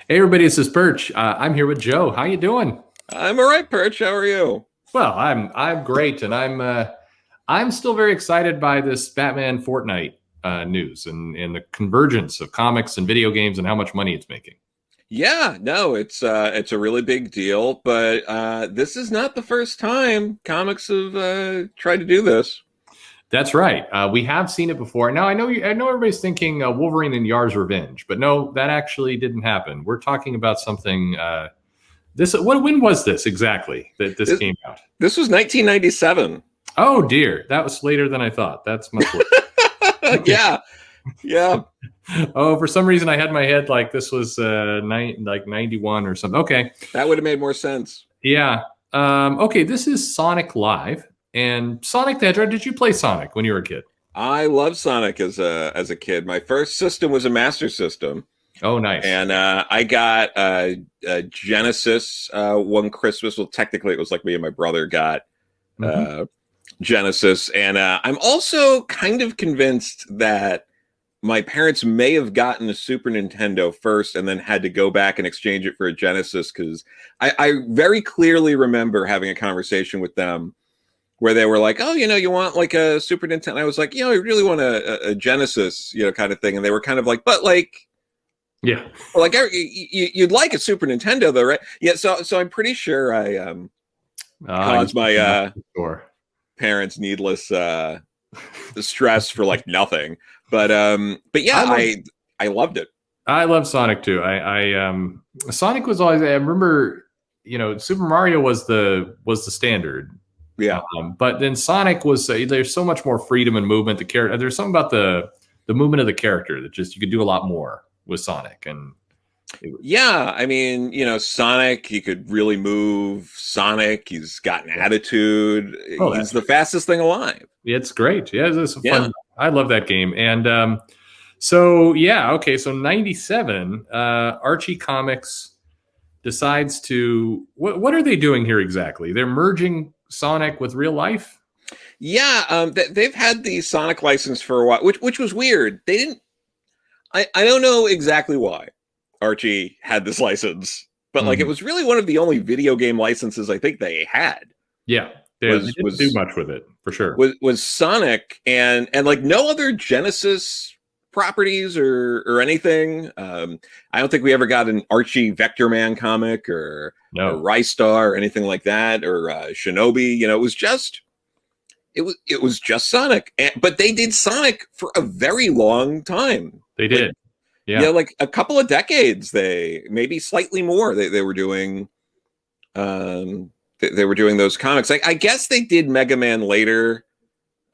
Hey everybody, this is Perch. I'm here with Joe. How you doing? I'm all right, Perch. How are you? Well, I'm great, and I'm still very excited by this Batman Fortnite news and the convergence of comics and video games and how much money it's making. Yeah, no, it's a really big deal, but this is not the first time comics have tried to do this. That's right. We have seen it before. Now I know everybody's thinking Wolverine and Yar's Revenge, but no, that actually didn't happen. We're talking about something. This when was this exactly that this This, came out? this was 1997. Oh dear, that was later than I thought. That's much worse. Okay. Yeah, yeah. Oh, for some reason I had in my head like this was like 91 or something. Okay. That would have made more sense. Yeah. Okay, this is Sonic Live. And Sonic the Hedgehog, did you play Sonic when you were a kid? I loved Sonic as a kid. My first system was a Master System, Oh, nice. and I got a Genesis one Christmas. Well, technically, it was like me and my brother got Mhm. uh, Genesis, and I'm also kind of convinced that my parents may have gotten a Super Nintendo first and then had to go back and exchange it for a Genesis because I very clearly remember having a conversation with them where they were like, "Oh, you want like a Super Nintendo?" I was like, "I really want a Genesis, kind of thing." And they were kind of like, "But Yeah. like you'd like a Super Nintendo, though, right?" Yeah. So I'm pretty sure I caused my Sure. parents needless stress for like nothing. But I yeah, love I loved it. I love Sonic too. Sonic was always I remember, Super Mario was the standard. Yeah. But then Sonic was there's so much more freedom and movement. The character there's something about the movement of the character that just you could do a lot more with Sonic and it was, Yeah, I mean, Sonic, he could really move. Sonic, he's got an attitude. oh He's that's the fastest thing alive. it's great. Yeah, it's a Yeah. fun. I love that game. And so yeah, okay. So 97, Archie Comics decides to what are they doing here exactly? They're merging Sonic with real life. Yeah, they've had the Sonic license for a while, which was weird. They didn't I don't know exactly why Archie had this license, but like it Mhm. was really one of the only video game licenses I think they had Yeah, they was didn't do was much with it for sure. was Sonic and like no other Genesis properties or anything. I don't think we ever got an Archie Vector Man comic or No, Rystar or anything like that or Shinobi. It was just Sonic, but they did Sonic for a very long time. they Like did. Yeah. like a couple of decades. They maybe slightly more. They were doing they were doing those comics. I guess they did Mega Man later.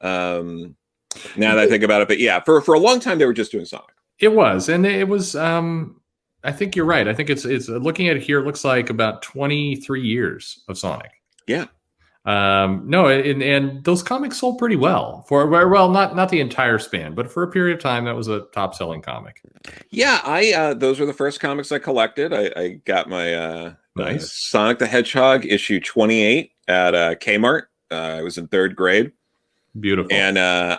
Now that I think about it, but yeah, for a long time they were just doing Sonic. It was, and it was. I think you're right. I think it's looking at it here. It looks like about 23 years of Sonic. Yeah. No, and those comics sold pretty well for well, not the entire span, but for a period of time, that was a top selling comic. Yeah, I those were the first comics I collected. I got my Nice, Sonic the Hedgehog issue 28 at Kmart. I was in third grade, beautiful. and I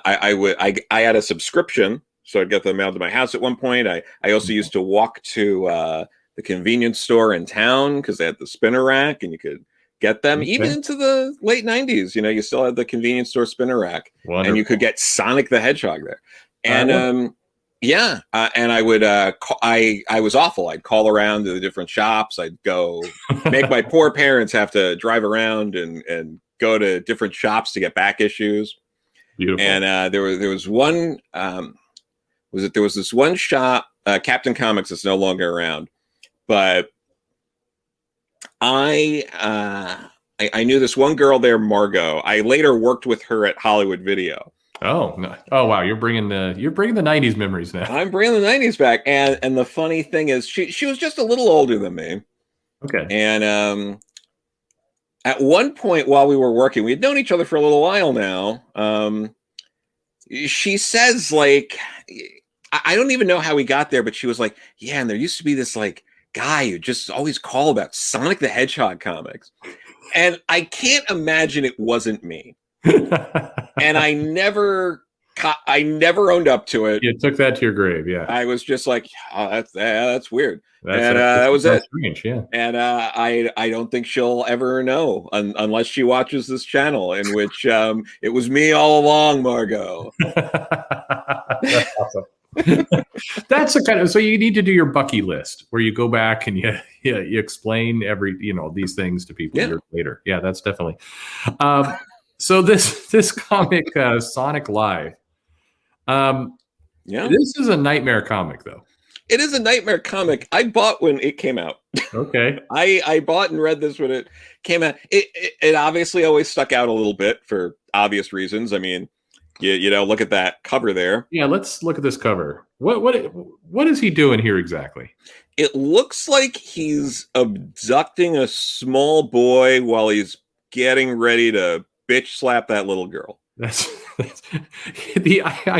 had a subscription, so I'd get them mailed to my house at one point. I also used to walk to the convenience store in town because they had the spinner rack, and you could get them even Okay. into the late 90s. You still had the convenience store spinner rack, and you Wonderful. could get Sonic the Hedgehog there. And Well, yeah, and I would I was awful. I'd call around to the different shops. I'd go make my poor parents have to drive around and go to different shops to get back issues. beautiful. And there was one there was this one shop, Captain Comics is no longer around, but I knew this one girl there, Margot. I later worked with her at Hollywood Video. Oh, no. Oh wow, you're bringing the 90s memories now. I'm bringing the 90s back, and the funny thing is, she was just a little older than me, Okay. and at one point while we were working, we had known each other for a little while now. She says like, I don't even know how we got there, but she was like, yeah, and there used to be this like guy who just always call about Sonic the Hedgehog comics, and I can't imagine it wasn't me. And I never I never owned up to it. You took that to your grave, yeah. I was just like, oh, that's weird, That's and that that was sounds it. strange, yeah. And I don't think she'll ever know unless she watches this channel, in which it was me all along, Margot. That's awesome. That's the kind of, so you need to do your Bucky list where you go back and you explain these things to people years later. Yeah, that's definitely. So this comic, Sonic Live. This is a nightmare comic, though. It is a nightmare comic. I bought when it came out. Okay. I bought and read this when it came out. It obviously always stuck out a little bit for obvious reasons. I mean, look at that cover there. Yeah, let's look at this cover. What is he doing here exactly? It looks like he's abducting a small boy while he's getting ready to bitch slap that little girl. I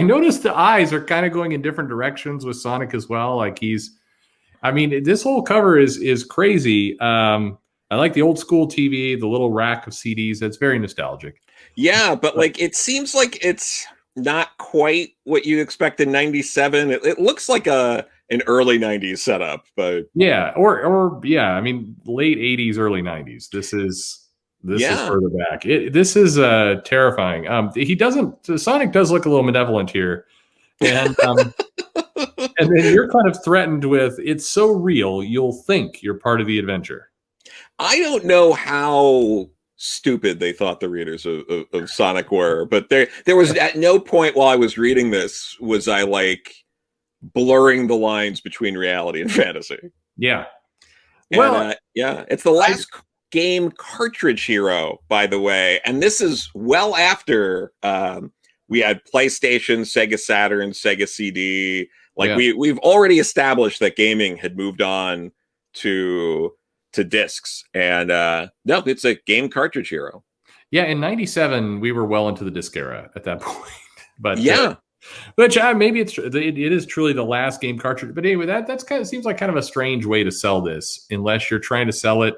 noticed the eyes are kind of going in different directions with Sonic as well. Like this whole cover is crazy. I like the old school TV, the little rack of CDs. That's very nostalgic. Yeah, but like it seems like it's not quite what you'd expect in '97. It looks like an early '90s setup, but yeah, or I mean late '80s, early '90s. This is further back. This is terrifying. Sonic does look a little malevolent here, and and then you're kind of threatened with, it's so real you'll think you're part of the adventure. I don't know how stupid they thought the readers of Sonic were, but there was at no point while I was reading this was I like blurring the lines between reality and fantasy. Yeah. Well, it's the last game cartridge hero, by the way, and this is well after we had PlayStation, Sega Saturn, Sega CD. Like we've already established that gaming had moved on to discs, and no, it's a game cartridge hero. Yeah, in '97 we were well into the disc era at that point, but which maybe it is truly the last game cartridge. But anyway, that's kind of seems like kind of a strange way to sell this, unless you're trying to sell it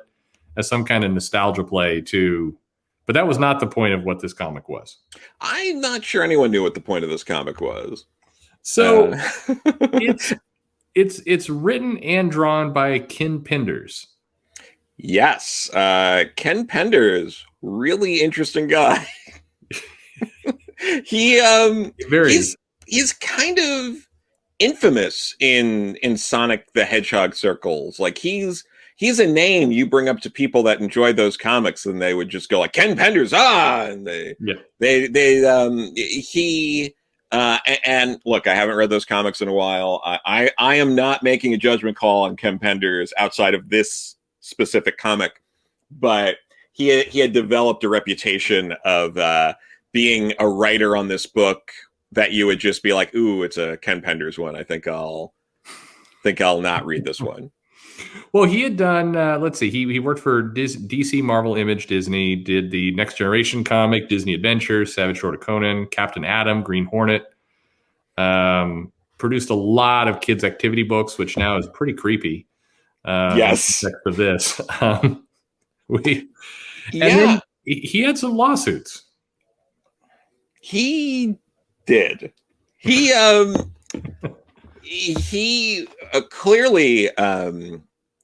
as some kind of nostalgia play too. But that was not the point of what this comic was. I'm not sure anyone knew what the point of this comic was. So it's written and drawn by Ken Penders. Yes, Ken Penders, really interesting guy. He's kind of infamous in Sonic the Hedgehog circles. Like he's a name you bring up to people that enjoy those comics, and they would just go like Ken Penders, and and look, I haven't read those comics in a while. I am not making a judgment call on Ken Penders outside of this specific comic, but he had developed a reputation of being a writer on this book that you would just be like, ooh, it's a Ken Penders one. I think I'll not read this one. Well, he had done, let's see, he worked for DC, Marvel, Image, Disney, did the Next Generation comic, Disney Adventures, Savage Sword of Conan, Captain Atom, Green Hornet, produced a lot of kids' activity books, which now is pretty creepy. Yes. For this. And then he had some lawsuits. He did. He clearly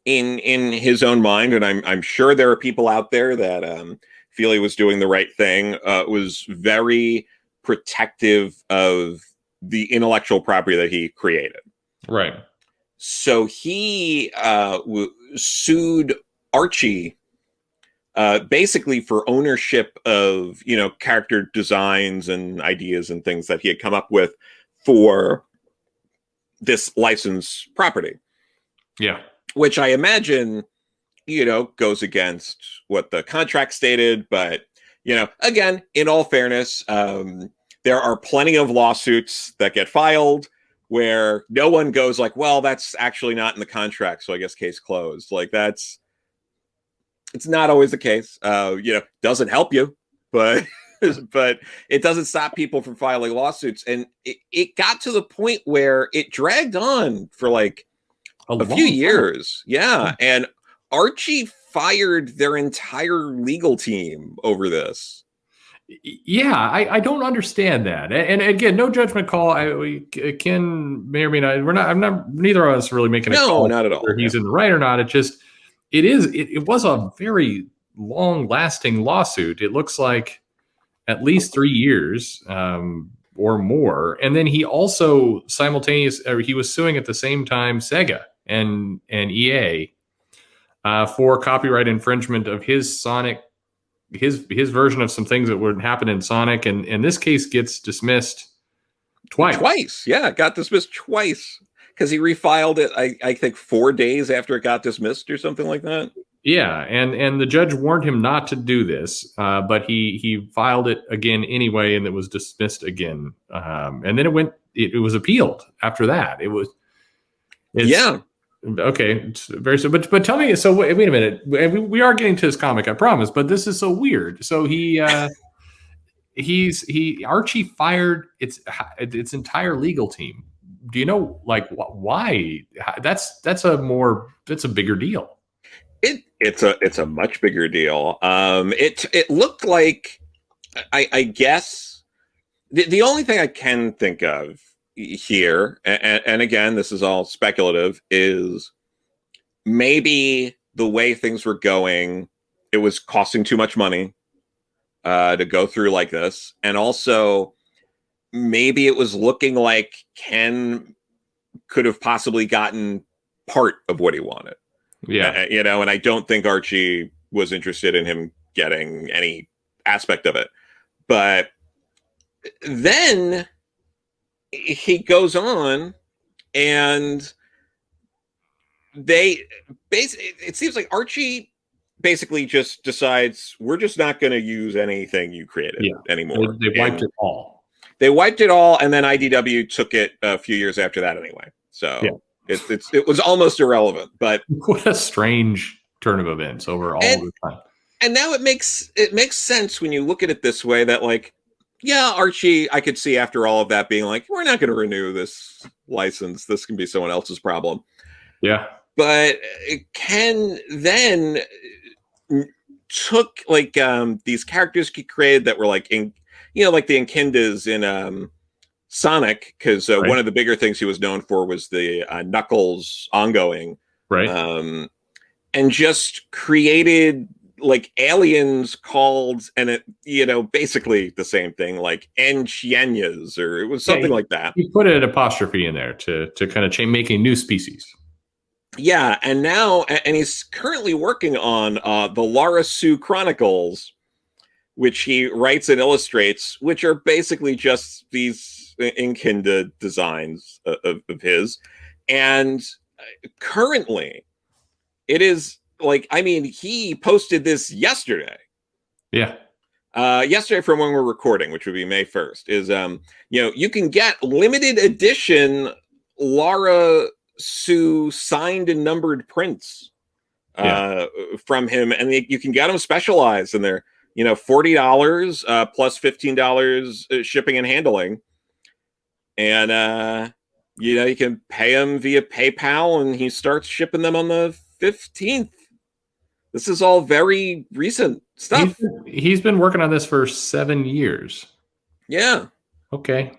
in his own mind, and I'm sure there are people out there that feel he was doing the right thing, was very protective of the intellectual property that he created. Right. So he sued Archie basically for ownership of, character designs and ideas and things that he had come up with for this licensed property. Yeah. Which I imagine, goes against what the contract stated. But, again, in all fairness, there are plenty of lawsuits that get filed where no one goes like, well, that's actually not in the contract, so I guess case closed. Like it's not always the case. Doesn't help you, but but it doesn't stop people from filing lawsuits. And it got to the point where it dragged on for like a few years. Yeah. And Archie fired their entire legal team over this. Yeah, I don't understand that. And again, no judgment call. Ken may or may not. We're not. I'm not. Neither of us really making a No, call not at whether all. he's Yeah. in the right or not. It just it was a very long lasting lawsuit. It looks like at least 3 years or more. And then he also he was suing at the same time Sega and EA for copyright infringement of his Sonic, his version of some things that would happen in Sonic, and this case gets dismissed twice. Twice. Yeah, it got dismissed twice because he refiled it, I think 4 days after it got dismissed or something like that. Yeah, and the judge warned him not to do this, but he filed it again anyway, and it was dismissed again. And then it was appealed after that. Yeah. Okay, it's very so. But tell me, so wait a minute. We are getting to this comic, I promise. But this is so weird. So Archie fired its entire legal team. Do you know like why? That's a bigger deal. It's a much bigger deal. It looked like I guess the only thing I can think of here, and again, this is all speculative, is maybe the way things were going, it was costing too much money to go through like this, and also maybe it was looking like Ken could have possibly gotten part of what he wanted. Yeah, and I don't think Archie was interested in him getting any aspect of it. But then he goes on, and it seems like Archie basically just decides we're just not going to use anything you created anymore. They wiped it all. They wiped it all, and then IDW took it a few years after that anyway. So it was almost irrelevant. But what a strange turn of events over all the time. And now it makes sense when you look at it this way, that like, yeah, Archie, I could see after all of that being like, we're not going to renew this license. This can be someone else's problem. Yeah. But Ken then took like these characters he created that were like like the Enkindas in Sonic, because one of the bigger things he was known for was the Knuckles ongoing, right? And just created like aliens called, and it basically the same thing, like Enchienas, or it was something like that. He put an apostrophe in there to kind of make a new species. Yeah, and now, and he's currently working on the Lara Sue Chronicles, which he writes and illustrates, which are basically just these Inkinda designs of his. And currently, it is like, I mean, he posted this yesterday. Yeah. Yesterday from when we're recording, which would be May 1st, is, you can get limited edition Lara Sue signed and numbered prints from him, and you can get them specialized, and they're $40 plus $15 shipping and handling, and you can pay him via PayPal, and he starts shipping them on the 15th. This is all very recent stuff. He's been working on this for 7 years. Yeah. Okay.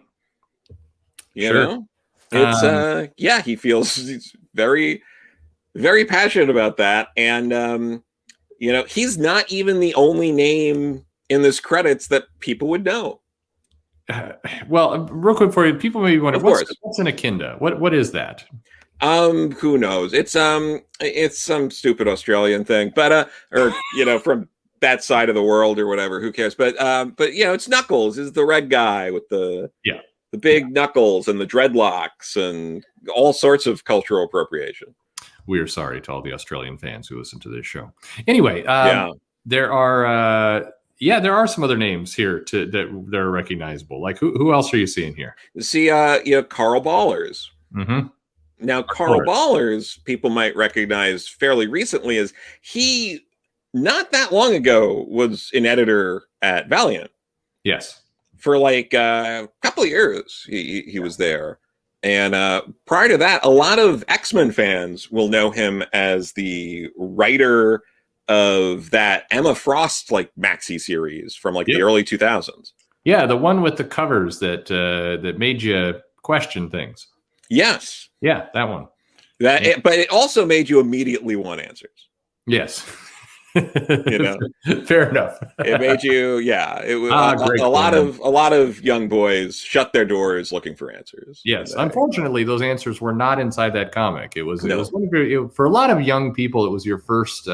You know? It's he feels he's very, very passionate about that, and he's not even the only name in this credits that people would know. Well, real quick for you, people maybe wonder what's an Akinda. What is that? Who knows? It's some stupid Australian thing, but or from that side of the world or whatever. Who cares? But it's Knuckles is the red guy with the big knuckles and the dreadlocks and all sorts of cultural appropriation. We are sorry to all the Australian fans who listen to this show. Anyway, there are some other names here that are recognizable. Like who else are you seeing here? See, Carl Ballers. Mm-hmm. Now, Carl Ballers, people might recognize fairly recently, as he not that long ago was an editor at Valiant. Yes. For like a couple of years, he was there. And prior to that, a lot of X-Men fans will know him as the writer of that Emma Frost like maxi series from like the early 2000s. Yeah, the one with the covers that that made you question things. Yes. Yeah, that one. But it also made you immediately want answers. Yes. You know, fair enough. It made you, yeah. It was a lot of young boys shut their doors looking for answers. Yes, unfortunately, those answers were not inside that comic. It was for a lot of young people. It was your first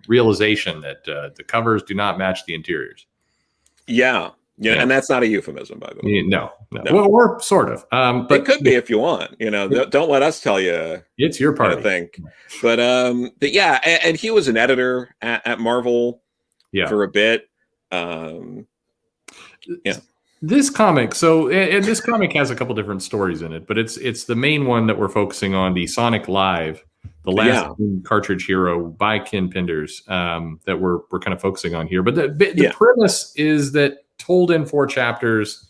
realization that the covers do not match the interiors. Yeah. Yeah, and that's not a euphemism, by the way. No. Well, or sort of. But it could be if you want. You know, don't let us tell you. It's your party. I think. But yeah, and he was an editor at Marvel for a bit. Yeah. This comic, and this comic has a couple different stories in it, but it's the main one that we're focusing on, the Sonic Live, the last cartridge hero by Ken Penders, that we're kind of focusing on here. But the premise is that, told in 4 chapters,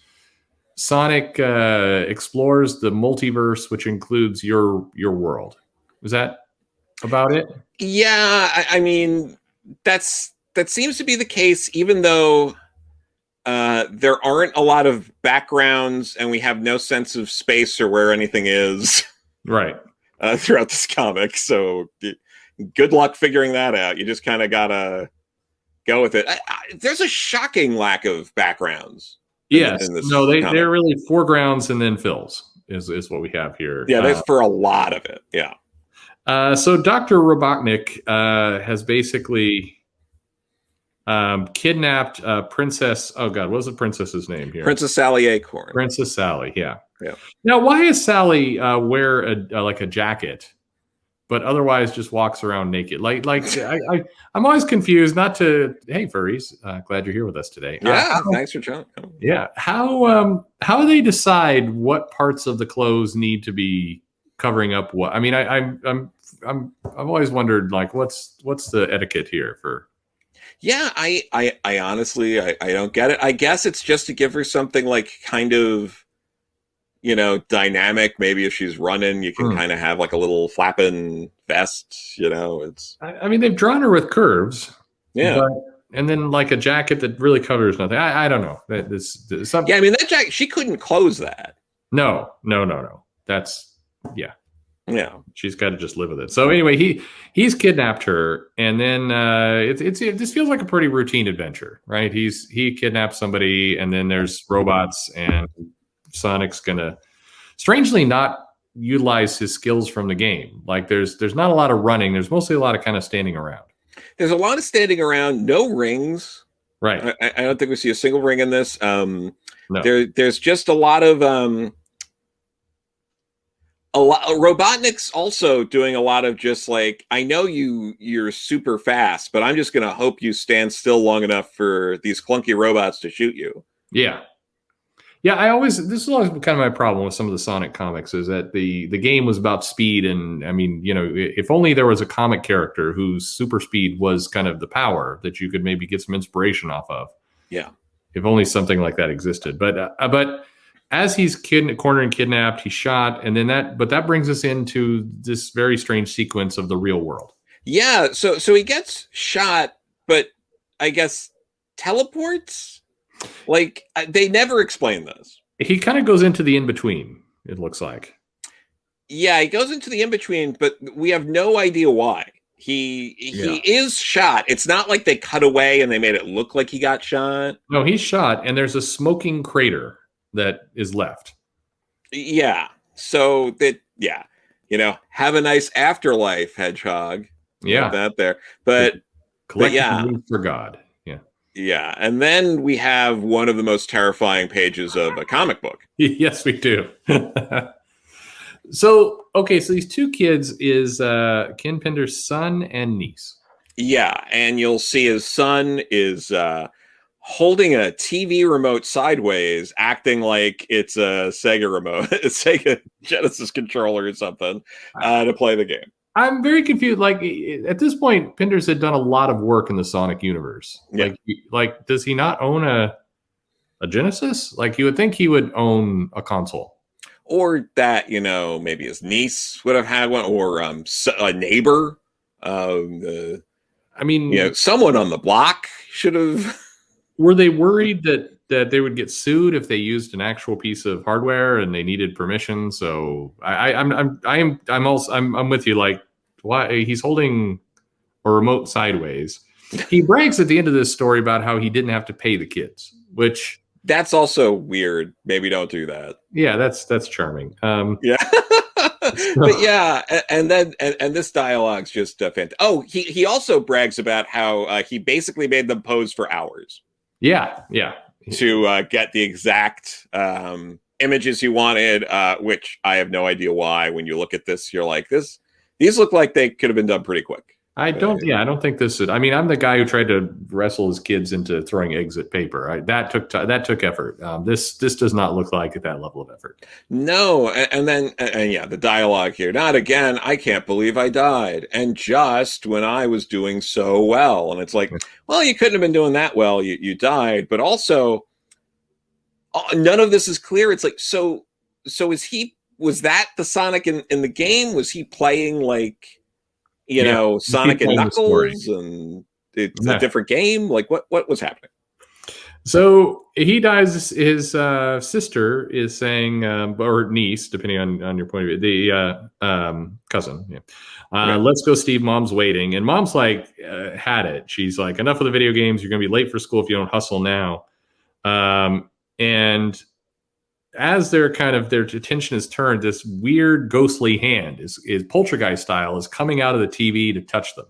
Sonic explores the multiverse, which includes your world. Is that about it? Yeah, I mean, that seems to be the case, even though there aren't a lot of backgrounds and we have no sense of space or where anything is. Right. Throughout this comic. So good luck figuring that out. You just kind of gotta go with it. There's a shocking lack of backgrounds. Yes. They're really foregrounds and then fills is what we have here. Yeah, that's for a lot of it. Yeah. So Dr. Robotnik has basically kidnapped Princess. Oh God, what was the princess's name here? Princess Sally Acorn. Princess Sally. Yeah. Yeah. Now, why does Sally wear a jacket, but otherwise just walks around naked? I'm always confused. Not to hey furries, glad you're here with us today. Yeah, thanks for joining. Yeah, how do they decide what parts of the clothes need to be covering up what? I mean, I've always wondered what's the etiquette here for. Yeah, I honestly I don't get it. I guess it's just to give her something kind of, dynamic. Maybe if she's running, you can kind of have a little flapping vest. It's. I mean, they've drawn her with curves. Yeah, and then a jacket that really covers nothing. I don't know. Yeah, I mean that jacket. She couldn't close that. No. That's Yeah. She's got to just live with it. So anyway, he's kidnapped her, and then it just feels like a pretty routine adventure, right? He kidnaps somebody, and then there's robots, and Sonic's gonna strangely not utilize his skills from the game. There's not a lot of running. There's mostly a lot of kind of standing around. There's a lot of standing around. No rings. Right. I don't think we see a single ring in this. No. There's just a lot of Robotnik's also doing a lot of just I know you're super fast, but I'm just gonna hope you stand still long enough for these clunky robots to shoot you. Yeah. This is always kind of my problem with some of the Sonic comics, is that the game was about speed, and I mean, if only there was a comic character whose super speed was kind of the power that you could maybe get some inspiration off of. Yeah. If only something like that existed. But as he's cornered and kidnapped, he's shot, and then that brings us into this very strange sequence of the real world. Yeah, so he gets shot, but I guess teleports. They never explain this. He kind of goes into the in-between, it looks like. Yeah, he goes into the in-between, but we have no idea why. He is shot. It's not like they cut away and they made it look like he got shot. No, he's shot, and there's a smoking crater that is left. Yeah. So that, have a nice afterlife, Hedgehog. Yeah. That there. But yeah. For God. Yeah. Yeah. And then we have one of the most terrifying pages of a comic book. Yes, we do. So these 2 kids is Ken Penders' son and niece. Yeah. And you'll see his son is holding a TV remote sideways, acting like it's a Sega remote, a Sega Genesis controller or something, to play the game. I'm very confused. At this point, Penders had done a lot of work in the Sonic universe. Yeah. Does he not own a Genesis? You would think he would own a console. Or that, maybe his niece would have had one, or a neighbor. I mean, someone on the block should have. were they worried that they would get sued if they used an actual piece of hardware and they needed permission? So I'm with you. Like, why he's holding a remote sideways. He brags at the end of this story about how he didn't have to pay the kids, which that's also weird. Maybe don't do that. Yeah, that's charming. Yeah. But yeah, and then this dialogue's just fantastic. Oh, he also brags about how he basically made them pose for hours. Yeah. To get the exact images he wanted, which I have no idea why. When you look at this, you're like, these look like they could have been done pretty quick. I don't think this would. I mean, I'm the guy who tried to wrestle his kids into throwing eggs at paper. That took effort. This does not look like at that level of effort. No, and the dialogue here. Not again. I can't believe I died, and just when I was doing so well. And it's like, well, you couldn't have been doing that well. You died, but also none of this is clear. It's like, so was that the Sonic in the game? Was he playing like? Sonic and Knuckles, and it's a different game. Like, what was happening? So he dies. His sister is saying, or niece, depending on your point of view, the cousin. Yeah. Let's go, Steve. Mom's waiting, and Mom's like, had it. She's like, enough of the video games. You're going to be late for school if you don't hustle now. And as their attention is turned, this weird ghostly hand is poltergeist style is coming out of the TV to touch them.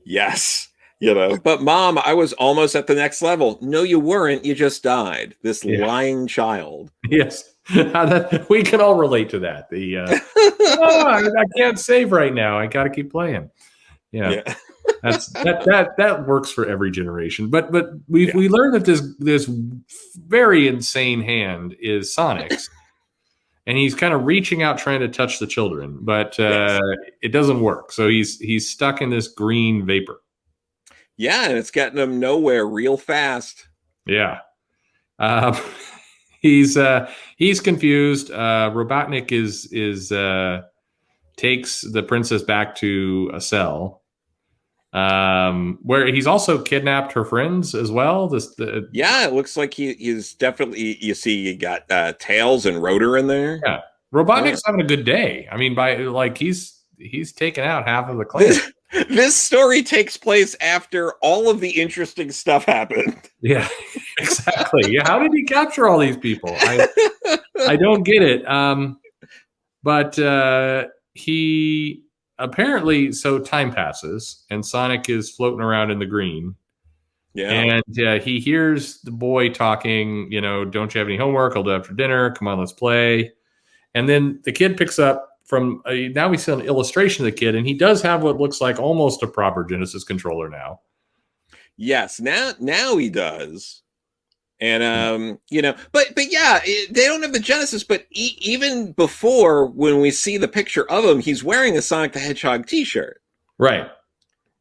Yes. But Mom, I was almost at the next level. No, you weren't. You just died. This lying child. Yes. We can all relate to that. I can't save right now. I got to keep playing. Yeah. That works for every generation. But we learned that this very insane hand is Sonic's, and he's kind of reaching out trying to touch the children, but it doesn't work. So he's stuck in this green vapor. Yeah, and it's getting him nowhere real fast. Yeah. He's confused. Robotnik is takes the princess back to a cell. Where he's also kidnapped her friends as well. It looks like he's definitely. You see, you got Tails and Rotor in there. Yeah, Robotnik's having a good day. I mean, he's taken out half of the clan. This story takes place after all of the interesting stuff happened. Yeah, exactly. Yeah, how did he capture all these people? I don't get it. But he. Apparently, so time passes, and Sonic is floating around in the green. Yeah. And he hears the boy talking, don't you have any homework? I'll do after dinner. Come on, let's play. And then the kid picks up from, now we see an illustration of the kid, and he does have what looks like almost a proper Genesis controller now. Yes, now he does. And but yeah, they don't have the Genesis. But even before, when we see the picture of him, he's wearing a Sonic the Hedgehog T-shirt. Right.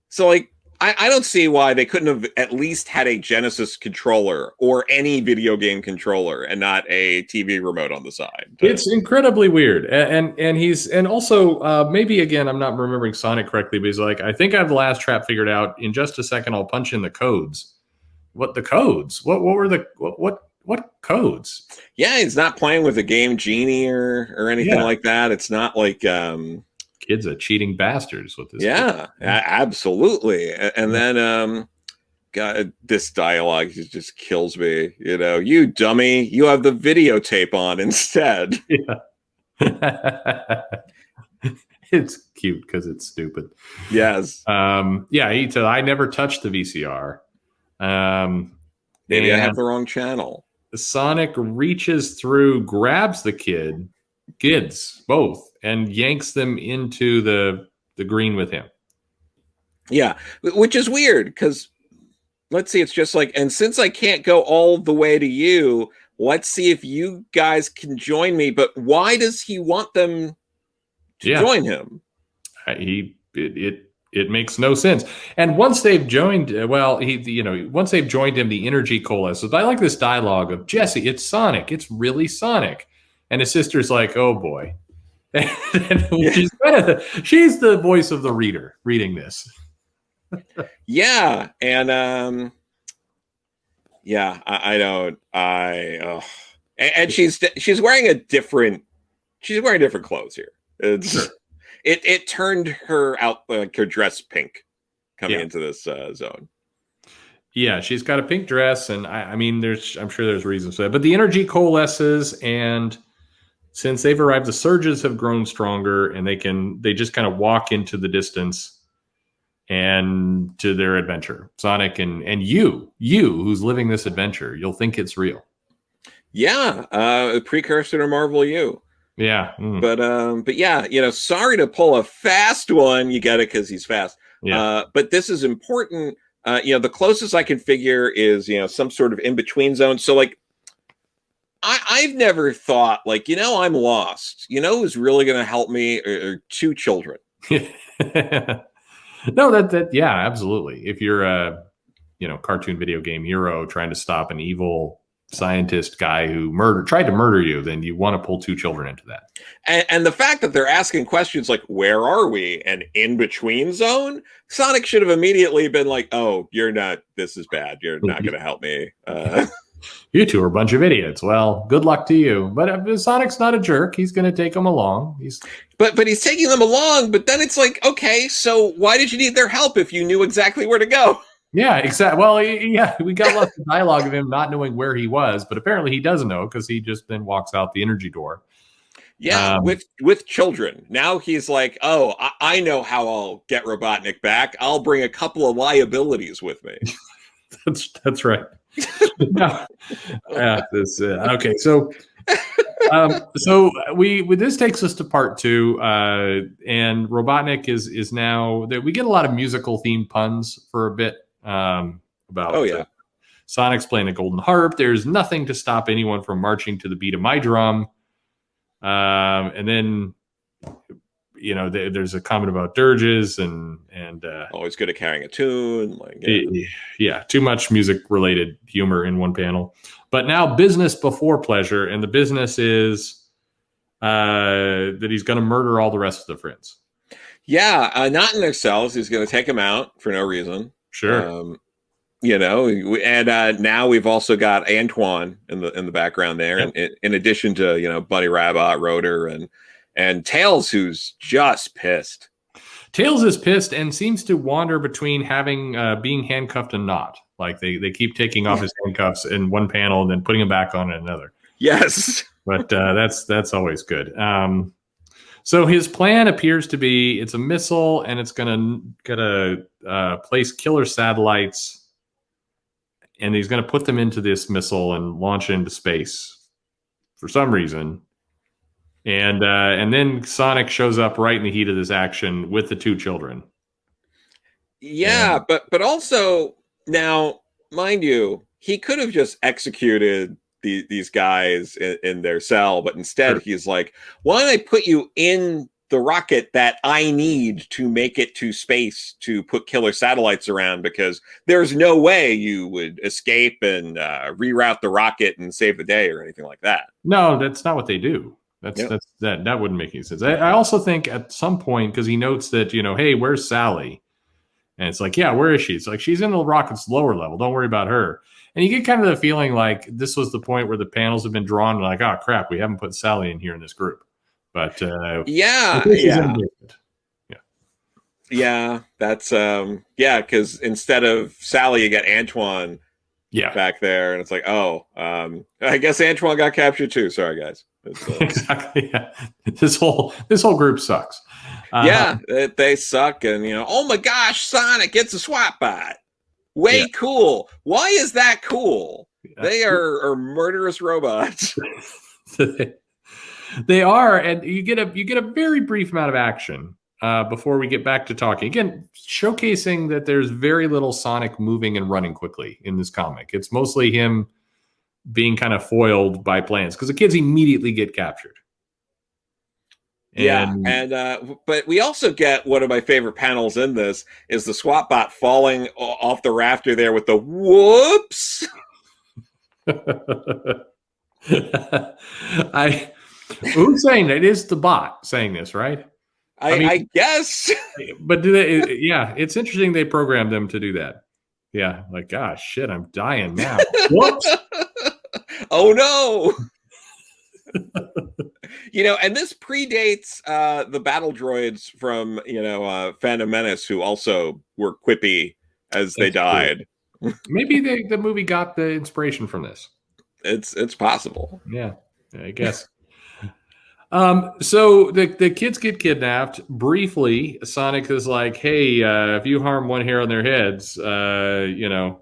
So like, I don't see why they couldn't have at least had a Genesis controller or any video game controller and not a TV remote on the side. It's incredibly weird, and also maybe again I'm not remembering Sonic correctly, but he's like, I think I have the last trap figured out. In just a second, I'll punch in the codes. What the codes? What were the what codes? Yeah, he's not playing with a game genie or anything like that. It's not like kids are cheating bastards with this. Yeah, absolutely. And then God, this dialogue just kills me. You dummy, you have the videotape on instead. Yeah. It's cute because it's stupid. Yes. He said, I never touched the VCR. Maybe I have the wrong channel. Sonic reaches through, grabs the kids both, and yanks them into the green with him. Yeah, which is weird because let's see, it's just like, and since I can't go all the way to you, let's see if you guys can join me. But why does he want them to join him? It makes no sense. And once they've joined, once they've joined him, the energy coalesces. I like this dialogue of Jesse. It's Sonic. It's really Sonic. And his sister's like, oh boy. And she's the voice of the reader reading this. Yeah, and yeah, I don't. And she's wearing a different. She's wearing different clothes here. It's Sure. it turned her out like her dress pink coming Yeah. into this zone. Yeah, she's got a pink dress, and I mean, I'm sure there's reasons for that. But the energy coalesces, and since they've arrived, the surges have grown stronger, and they just kind of walk into the distance and to their adventure. Sonic and you who's living this adventure, you'll think it's real. Yeah, a precursor to Marvel U. Yeah. But yeah, sorry to pull a fast one. You get it because he's fast. Yeah. But this is important. The closest I can figure is some sort of in between zone. So like, I've never thought like I'm lost. Who's really going to help me? Are two children. No, that yeah, absolutely. If you're a cartoon video game hero trying to stop an evil scientist guy who tried to murder you, then you want to pull two children into that. And the fact that they're asking questions like, where are we? An in-between zone? Sonic should have immediately been like, oh, you're not, this is bad. You're not going to help me. You two are a bunch of idiots. Well, good luck to you. But Sonic's not a jerk. He's going to take them along. But he's taking them along. But then it's like, okay, so why did you need their help if you knew exactly where to go? Yeah, exactly. Well, yeah, we got lots of dialogue of him not knowing where he was, but apparently he doesn't know because he just then walks out the energy door. Yeah, with children. Now he's like, oh, I know how I'll get Robotnik back. I'll bring a couple of liabilities with me. That's right. No. Okay, so this takes us to part 2, and Robotnik is now that we get a lot of musical themed puns for a bit about Sonic's playing a golden harp. There's nothing to stop anyone from marching to the beat of my drum, and then there's a comment about dirges and always good at carrying a tune. Too much music related humor in one panel. But now business before pleasure, and the business is that he's going to murder all the rest of the friends. Yeah, not in their cells. He's going to take them out for no reason. Sure. And now we've also got Antoine in the background there, yep. and in addition to Bunny Rabbit, Rotor, and Tails, who's just pissed. Tails is pissed and seems to wander between having being handcuffed and not. Like they keep taking off his handcuffs in one panel and then putting them back on in another. Yes, but that's always good. So his plan appears to be it's a missile and it's gonna place killer satellites, and he's gonna put them into this missile and launch it into space for some reason. And then Sonic shows up right in the heat of this action with the two children. Yeah, but also now, mind you, he could have just executed these guys in their cell, but instead sure. He's like, why don't I put you in the rocket that I need to make it to space to put killer satellites around, because there's no way you would escape and reroute the rocket and save the day or anything like that. No, that's not what they do. That wouldn't make any sense. I also think at some point, because he notes that, hey, where's Sally? And it's like, yeah, where is she? It's like, she's in the rocket's lower level. Don't worry about her. And you get kind of the feeling like this was the point where the panels have been drawn and like, oh, crap, we haven't put Sally in here in this group. But yeah, that's because instead of Sally, you get Antoine back there. And it's like, oh, I guess Antoine got captured too. Sorry, guys. Exactly. Yeah. This whole group sucks. They suck, and oh my gosh, Sonic gets a SWAT bot. Way cool. Why is that cool? They are murderous robots. They are, and you get a very brief amount of action before we get back to talking again, showcasing that there's very little Sonic moving and running quickly in this comic. It's mostly him being kind of foiled by plans because the kids immediately get captured. But we also get one of my favorite panels in this is the SWAT bot falling off the rafter there with the whoops. Who's saying that? It is the bot saying this, right? I guess. but do they? Yeah, it's interesting they programmed them to do that. Yeah, like, gosh, shit, I'm dying now. Whoops. Oh no. And this predates the battle droids from Phantom Menace, who also were quippy as they died. Maybe the movie got the inspiration from this. It's possible. Yeah, I guess. So the kids get kidnapped. Briefly, Sonic is like, "Hey, if you harm one hair on their heads, you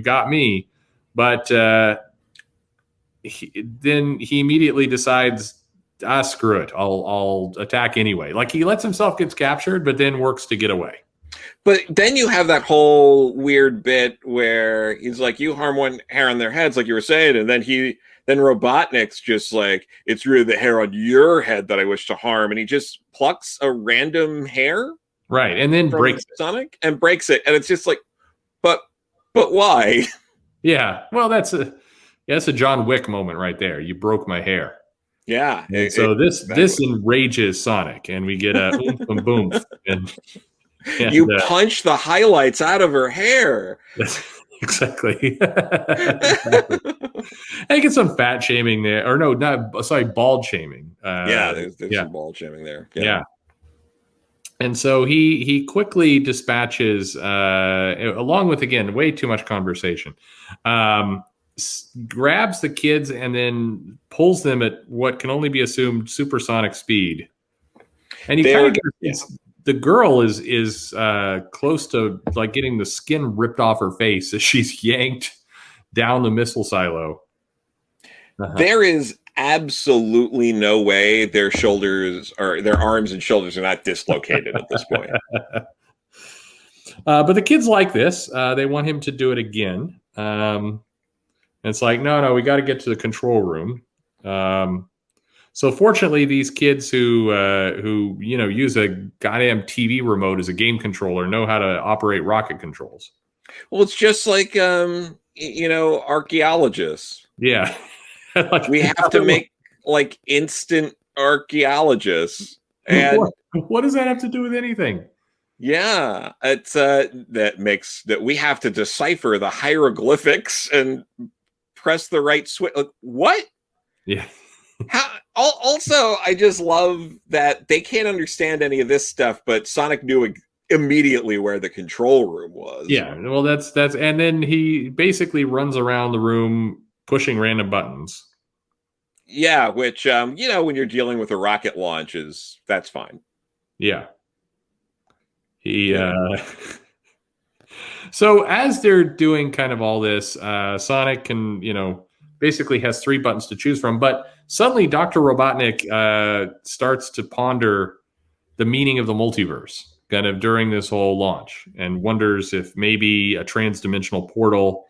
got me." But then he immediately decides, screw it, I'll attack anyway. Like, he lets himself get captured, but then works to get away. But then you have that whole weird bit where he's like, "You harm one hair on their heads," like you were saying, and then Robotnik's just like, "It's really the hair on your head that I wish to harm," and he just plucks a random hair, right, and then breaks Sonic and breaks it, and it's just like, but why? Yeah, well, that's a John Wick moment right there. You broke my hair. Yeah. So this enrages Sonic, and we get a boom boom. And you punch the highlights out of her hair. Exactly. I get some fat shaming there, or no, bald shaming. There's some bald shaming there. Yeah. And so he quickly dispatches, along with, again, way too much conversation, grabs the kids and then pulls them at what can only be assumed supersonic speed. And the girl is close to like getting the skin ripped off her face as she's yanked down the missile silo. There is absolutely no way their arms and shoulders are not dislocated at this point. But the kids like this. They want him to do it again. And it's like, no, we got to get to the control room. So fortunately, these kids who use a goddamn TV remote as a game controller know how to operate rocket controls. Well, it's just like archaeologists. Yeah. Like, we have to make like instant archaeologists. And what does that have to do with anything? Yeah, it's that we have to decipher the hieroglyphics and press the right switch. Like, what? Yeah. Also, I just love that they can't understand any of this stuff, but Sonic knew immediately where the control room was. Yeah, well, that's and then he basically runs around the room pushing random buttons. Yeah, which when you're dealing with a rocket launch, that's fine. Yeah. So as they're doing kind of all this, Sonic can, basically has 3 buttons to choose from, but suddenly Dr. Robotnik starts to ponder the meaning of the multiverse kind of during this whole launch, and wonders if maybe a trans-dimensional portal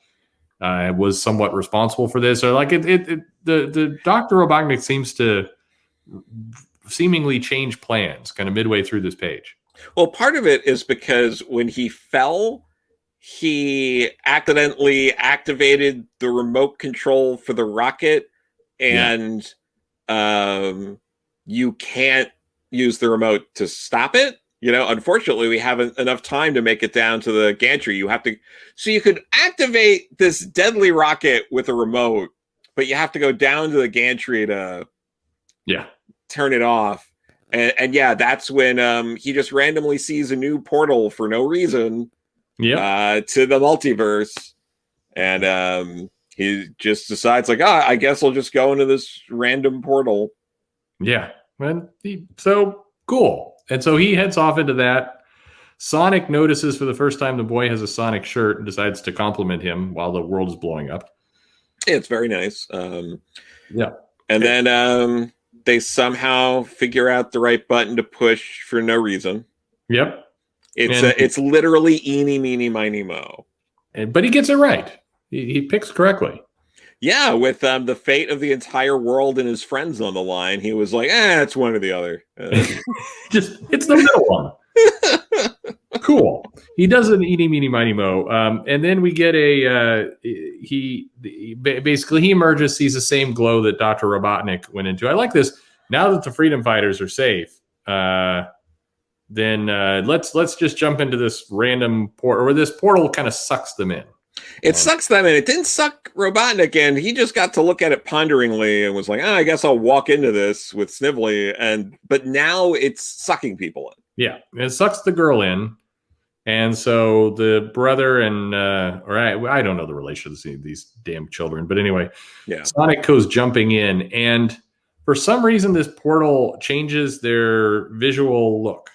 was somewhat responsible for this, or like the Dr. Robotnik seems to seemingly change plans kind of midway through this page. Well, part of it is because when he fell, he accidentally activated the remote control for the rocket, and you can't use the remote to stop it. Unfortunately, we haven't enough time to make it down to the gantry. So you could activate this deadly rocket with a remote, but you have to go down to the gantry to turn it off. And that's when he just randomly sees a new portal for no reason to the multiverse. And he just decides, like, I guess I'll just go into this random portal. Yeah. So cool. And so he heads off into that. Sonic notices for the first time the boy has a Sonic shirt and decides to compliment him while the world is blowing up. It's very nice. And then they somehow figure out the right button to push for no reason. Yep. It's literally eeny, meeny, miny, mo. But he gets it right. He picks correctly. Yeah, with the fate of the entire world and his friends on the line, he was like, it's one or the other. It's the middle one. Cool. He does an eeny, meeny, miny, mo. And then we get he emerges, sees the same glow that Dr. Robotnik went into. I like this. Now that the freedom fighters are safe, then let's just jump into this random portal, or this portal kind of sucks them in. It sucks them in. It didn't suck Robotnik in. He just got to look at it ponderingly and was like, I guess I'll walk into this with Snively. But now it's sucking people in. Yeah, it sucks the girl in. And so the brother and, or I don't know the relations of these damn children, but anyway, yeah. Sonic goes jumping in, and for some reason, this portal changes their visual look.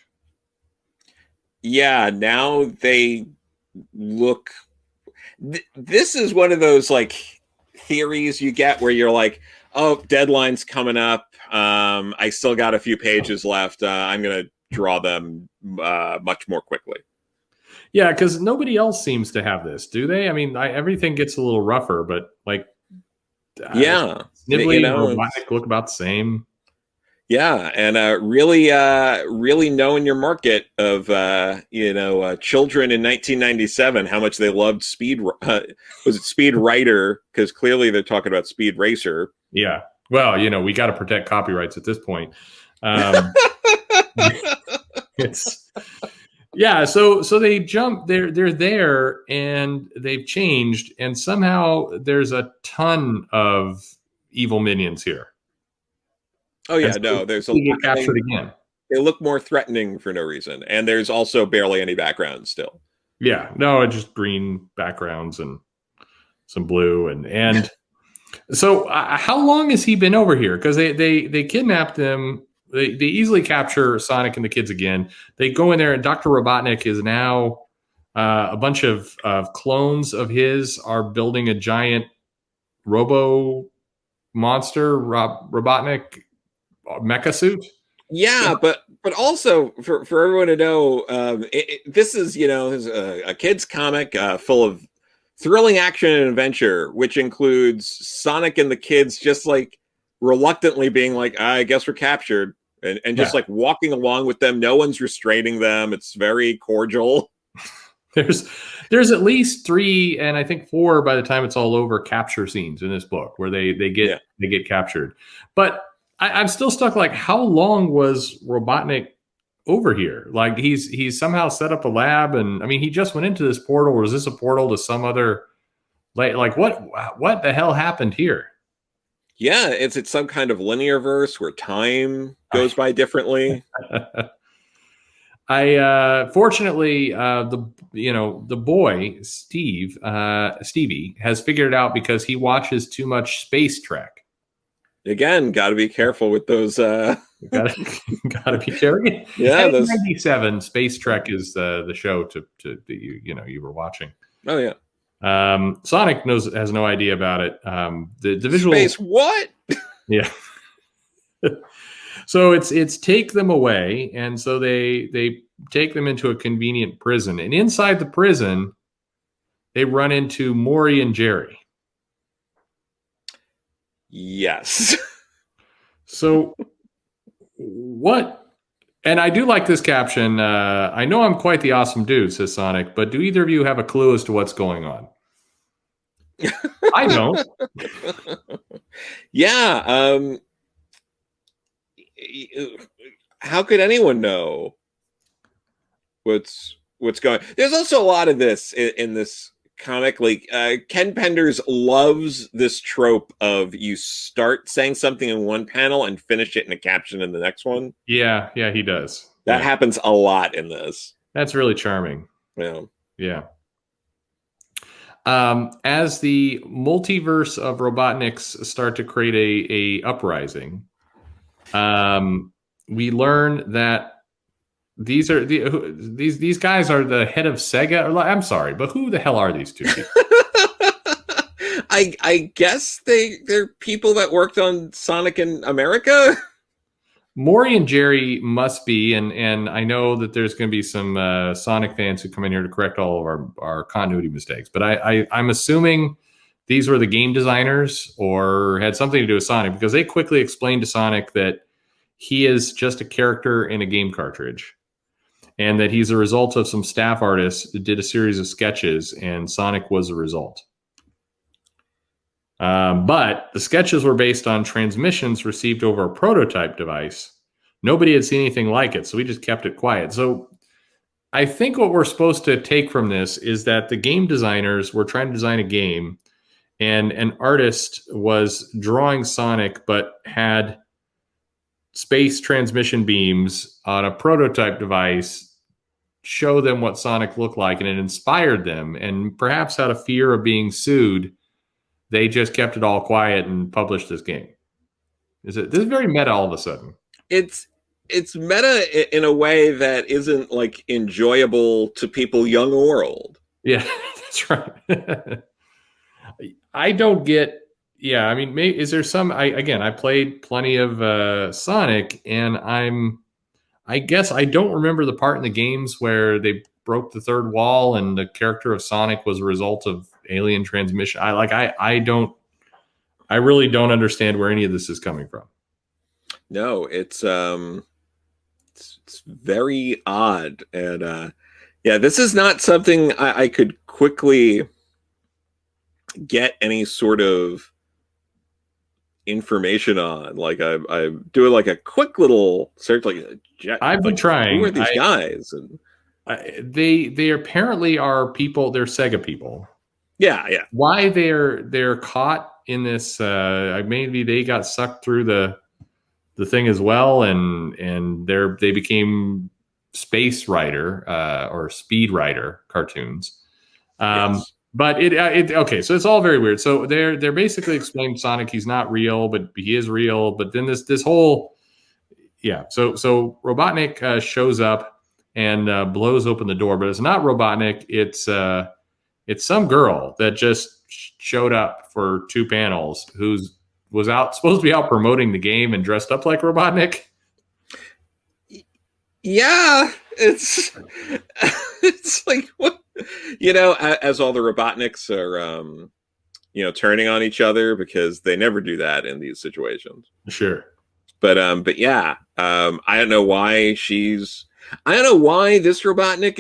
Yeah, now they look. This is one of those like theories you get where you're like, oh, deadline's coming up. I still got a few pages left. I'm going to draw them much more quickly. Yeah, because nobody else seems to have this, do they? I mean, everything gets a little rougher, but like, yeah, Snively and Robotnik look about the same. Yeah, and really knowing your market of children in 1997, how much they loved Speed. Was it Speed Rider? Because clearly they're talking about Speed Racer. Yeah. Well, we got to protect copyrights at this point. It's. Yeah, so they jump. They're there, and they've changed, and somehow there's a ton of evil minions here. Oh yeah, no, there's a get captured again. They look more threatening for no reason, and there's also barely any background still. Yeah, no, just green backgrounds and some blue, and so how long has he been over here? Because they kidnapped them. They easily capture Sonic and the kids again. They go in there, and Dr. Robotnik is now a bunch of clones of his are building a giant robo monster Robotnik mecha suit. Yeah, but also for everyone to know, this is a kid's comic full of thrilling action and adventure, which includes Sonic and the kids just like reluctantly being like, I guess we're captured, and just like walking along with them. No one's restraining them. It's very cordial. There's at least 3 and I think 4 by the time it's all over capture scenes in this book where they get captured. But I'm still stuck. Like, how long was Robotnik over here? Like, he's somehow set up a lab, and I mean, he just went into this portal. Or is this a portal to some other? Like what the hell happened here? Yeah, it's some kind of linear verse where time goes by differently. Fortunately, the boy Stevie has figured it out because he watches too much Space Trek. Again, got to be careful with those. Gotta be careful. Yeah, 97 Space Trek is the show to you were watching. Oh yeah. Sonic has no idea about it. The visual Space what? Yeah. So it's take them away, and so they take them into a convenient prison, and inside the prison, they run into Maury and Jerry. Yes. So what? And I do like this caption. I know I'm quite the awesome dude, says Sonic, but do either of you have a clue as to what's going on? I don't. Yeah. How could anyone know what's going? There's also a lot of this in this comic. Like Ken Penders loves this trope of you start saying something in one panel and finish it in a caption in the next one. Yeah, he does. That happens a lot in this. That's really charming. Yeah. As the multiverse of Robotniks start to create a uprising, we learn that these guys are the head of Sega. I'm sorry, but who the hell are these two people? I guess they're people that worked on Sonic in America. Maury and Jerry must be, and I know that there's going to be some Sonic fans who come in here to correct all of our continuity mistakes, but I'm assuming these were the game designers or had something to do with Sonic, because they quickly explained to Sonic that he is just a character in a game cartridge, and that he's a result of some staff artists that did a series of sketches, and Sonic was a result. But the sketches were based on transmissions received over a prototype device nobody had seen anything like it, so we just kept it quiet. So I think what we're supposed to take from this is that the game designers were trying to design a game, and an artist was drawing Sonic, but had space transmission beams on a prototype device show them what Sonic looked like, and it inspired them. And perhaps out of fear of being sued, they just kept it all quiet and published this game. This is very meta all of a sudden. It's meta in a way that isn't like enjoyable to people young or old. Yeah, that's right. I don't get. Yeah, I mean, is there some? I played plenty of Sonic, and I guess I don't remember the part in the games where they broke the third wall and the character of Sonic was a result of alien transmission. I really don't understand where any of this is coming from. No, it's very odd, and yeah, this is not something I could quickly get any sort of information on. Like I'm doing like a quick little search. I've been trying. Who are these guys? And they apparently are people. They're Sega people. Yeah. Why they're caught in this? Maybe they got sucked through the thing as well, and they became Space Rider or Speed Rider cartoons. Yes. But okay, so it's all very weird. So they're basically explaining Sonic, he's not real, but he is real. But then this whole so Robotnik shows up and blows open the door, but it's not Robotnik. It's some girl that just showed up for 2 panels who's supposed to be out promoting the game and dressed up like Robotnik. Yeah, it's like, what, as all the Robotniks are turning on each other, because they never do that in these situations. Sure. But yeah, I don't know why this Robotnik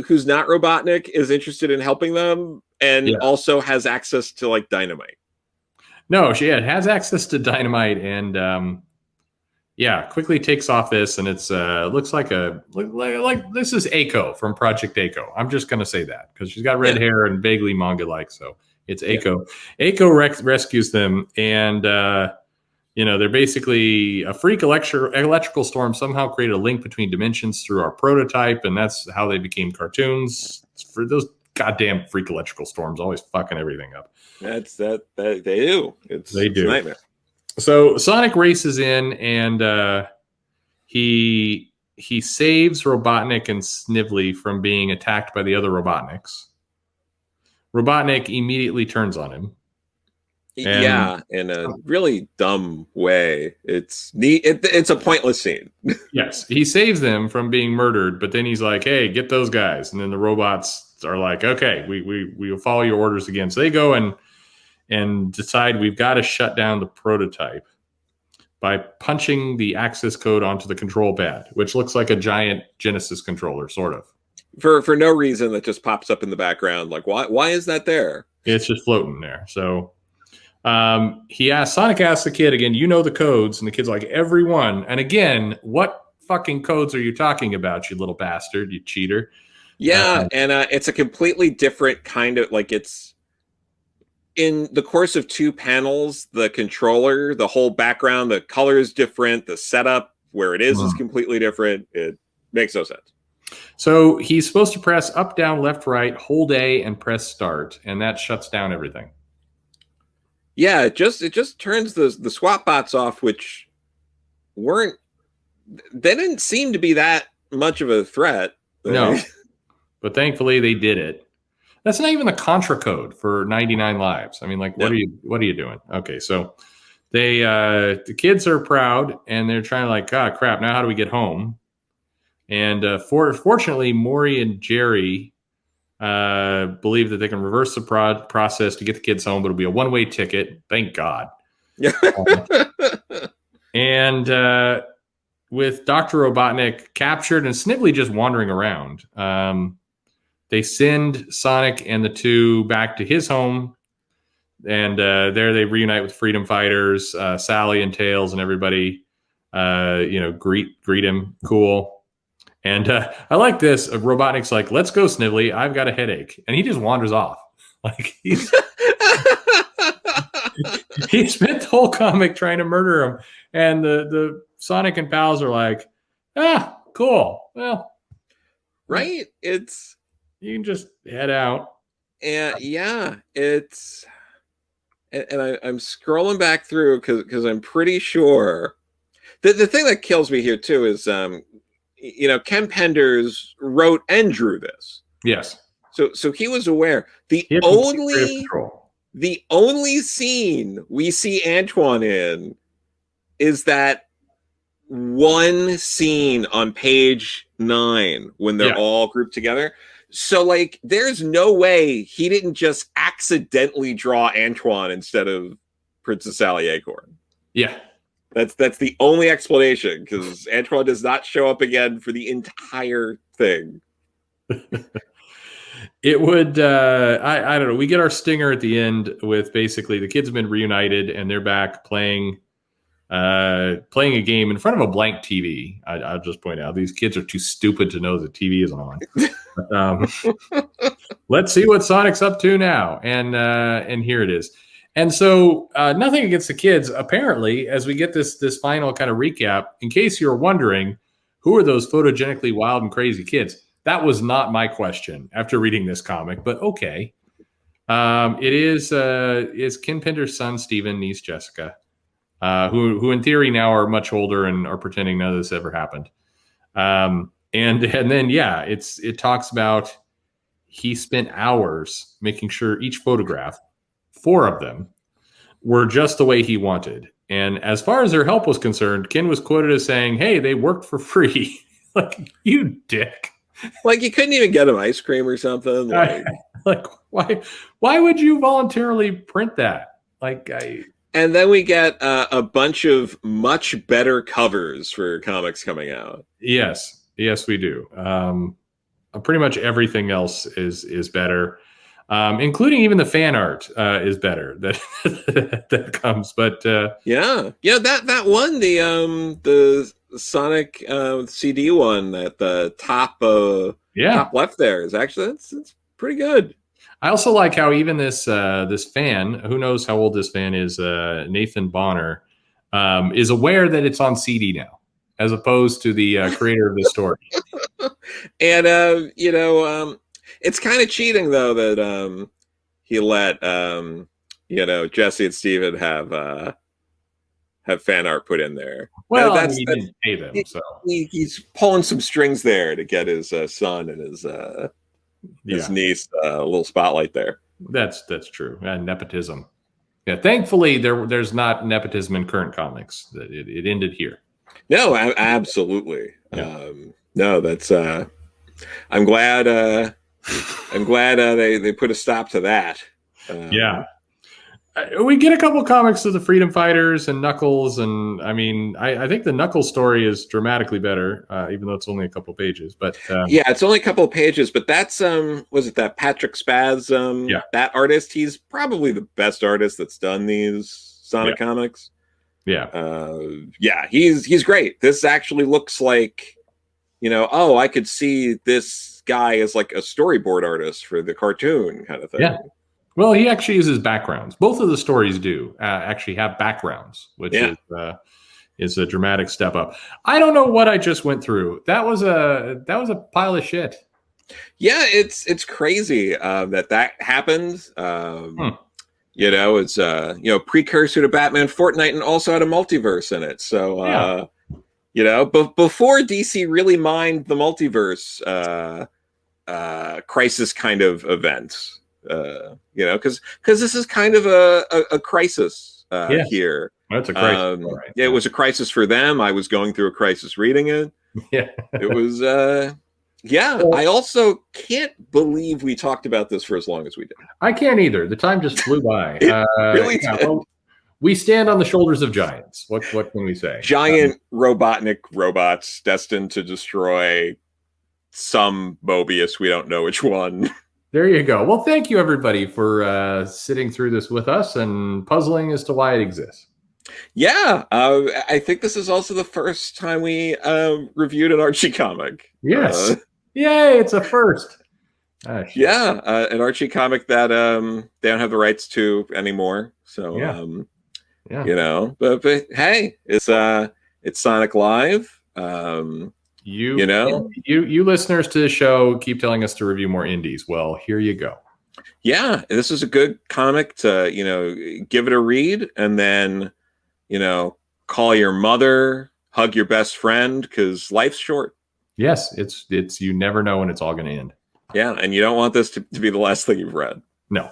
who's not Robotnik is interested in helping them, and also has access to like dynamite. No, she has access to dynamite, and quickly takes off this, and it's looks like this is Eiko from Project Eiko. I'm just gonna say that because she's got red hair and vaguely manga-like, so it's Eiko. Eiko rescues them, and they're basically a freak electrical storm somehow created a link between dimensions through our prototype, and that's how they became cartoons. For those goddamn freak electrical storms, always fucking everything up. They do. It's a nightmare. So Sonic races in, and he saves Robotnik and Snively from being attacked by the other Robotniks. Robotnik immediately turns on him. In a really dumb way. It's neat. It's a pointless scene. Yes, he saves them from being murdered, but then he's like, "Hey, get those guys!" And then the robots are like, "Okay, we will follow your orders again." So they go and decide we've got to shut down the prototype by punching the access code onto the control pad, which looks like a giant Genesis controller, sort of. For no reason, that just pops up in the background. Like, why is that there? It's just floating there. So Sonic asks the kid again, "You know the codes?" And the kid's like, "Every one." And again, what fucking codes are you talking about, you little bastard, you cheater? Yeah, and it's a completely different kind of, like, it's in the course of 2 panels, the controller, the whole background, the color is different, the setup where it is completely different. It makes no sense. So he's supposed to press up, down, left, right, hold A, and press start, and that shuts down everything. Yeah, it just turns the swap bots off, which they didn't seem to be that much of a threat. No, but thankfully they did it. That's not even the Contra code for 99 lives. I mean, like, what are you doing? Okay, so the kids are proud, and they're trying to, like, "God, crap, now how do we get home?" And fortunately, Maury and Jerry believe that they can reverse the process to get the kids home, but it'll be a one-way ticket. Thank God. And with Dr. Robotnik captured and Snively just wandering around, they send Sonic and the 2 back to his home, and there they reunite with Freedom Fighters, Sally and Tails and everybody. greet him, cool. And I like this. Robotnik's like, let's go, Snively. I've got a headache, and he just wanders off. Like he spent the whole comic trying to murder him, and the Sonic and pals are like, cool. Well, right? It's you can just head out. And it's and I'm scrolling back through because I'm pretty sure the thing that kills me here too is Ken Penders wrote and drew this. Yes. So he was aware. The only scene we see Antoine in is that one scene on page 9 when they're all grouped together. So like there's no way he didn't just accidentally draw Antoine instead of Princess Sally Acorn. Yeah. That's the only explanation, because Antoine does not show up again for the entire thing. It would I don't know, we get our stinger at the end with basically the kids have been reunited and they're back playing a game in front of a blank TV. I'll just point out these kids are too stupid to know the TV is on. Let's see what Sonic's up to now, and here it is. And so nothing against the kids, apparently, as we get this final kind of recap. In case you're wondering, who are those photogenically wild and crazy kids? That was not my question after reading this comic, but okay. It is Ken Pender's son, Stephen, niece Jessica, who in theory now are much older and are pretending none of this ever happened. And then it talks about he spent hours making sure each photograph, 4 of them, were just the way he wanted. And as far as their help was concerned, Ken was quoted as saying, "Hey, they worked for free." Like, you dick. Like, you couldn't even get them ice cream or something. Like why would you voluntarily print that? And then we get a bunch of much better covers for comics coming out. Yes, we do. Pretty much everything else is better, including even the fan art is better that comes. But that one, the Sonic CD one at the top top left there is actually it's pretty good. I also like how even this fan, who knows how old this fan is, Nathan Bonner, is aware that it's on CD now, as opposed to the creator of the story. And it's kind of cheating though that he let Jesse and Steven have fan art put in there. Well, he didn't pay them, so he's pulling some strings there to get his son and his niece a little spotlight there. That's true. And nepotism. Yeah, thankfully there's not nepotism in current comics. It ended here. No, absolutely. Yeah. No, that's. I'm glad. They put a stop to that. We get a couple comics of the Freedom Fighters and Knuckles, and I mean, I think the Knuckles story is dramatically better, even though it's only a couple pages. But it's only a couple of pages. But that's was it that Patrick Spaz? That artist. He's probably the best artist that's done these Sonic comics. He's great. This actually looks like, I could see this guy as like a storyboard artist for the cartoon kind of thing. Yeah. Well, he actually uses backgrounds. Both of the stories do actually have backgrounds, which is a dramatic step up. I don't know what I just went through. That was a pile of shit. Yeah, it's crazy that happened. It's precursor to Batman Fortnite, and also had a multiverse in it. So but before DC really mined the multiverse crisis kind of events, because this is kind of a crisis here. That's a crisis. Right. It was a crisis for them. I was going through a crisis reading it. Yeah, it was. I also can't believe we talked about this for as long as we did. I can't either. The time just flew by. Really did. Well, we stand on the shoulders of giants. What can we say? Giant Robotnik robots destined to destroy some Mobius. We don't know which one. There you go. Well, thank you, everybody, for sitting through this with us and puzzling as to why it exists. Yeah, I think this is also the first time we reviewed an Archie comic. Yes. Yay, it's a first. Ah, shit. Yeah, an Archie comic that they don't have the rights to anymore. So Yeah. Yeah. you know, but hey, it's Sonic Live. You You, know, you listeners to the show keep telling us to review more indies. Well, here you go. yeah, this is a good comic to, give it a read and then, call your mother, hug your best friend because life's short. Yes, it's you never know when it's all going to end. Yeah, and you don't want this to be the last thing you've read. No.